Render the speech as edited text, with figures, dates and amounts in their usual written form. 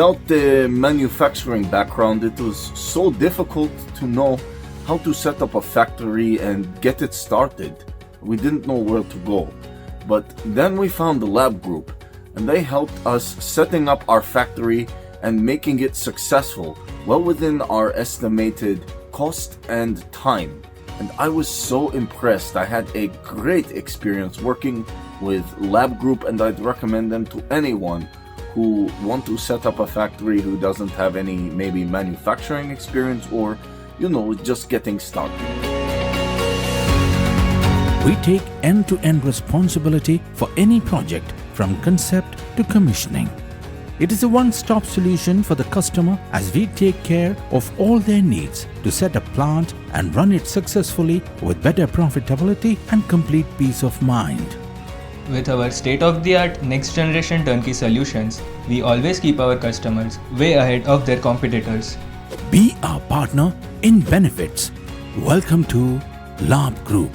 Without the manufacturing background, it was so difficult to know how to set up a factory and get it started. We didn't know where to go. But then we found the Labh Group, and they helped us setting up our factory and making it successful, well within our estimated cost and time. And I was so impressed. I had a great experience working with Labh Group, and I'd recommend them to anyone who want to set up a factory who doesn't have any maybe manufacturing experience or, just getting started. We take end-to-end responsibility for any project from concept to commissioning. It is a one-stop solution for the customer as we take care of all their needs to set a plant and run it successfully with better profitability and complete peace of mind. With our state-of-the-art next-generation turnkey solutions, we always keep our customers way ahead of their competitors. Be our partner in benefits. Welcome to Labh Group.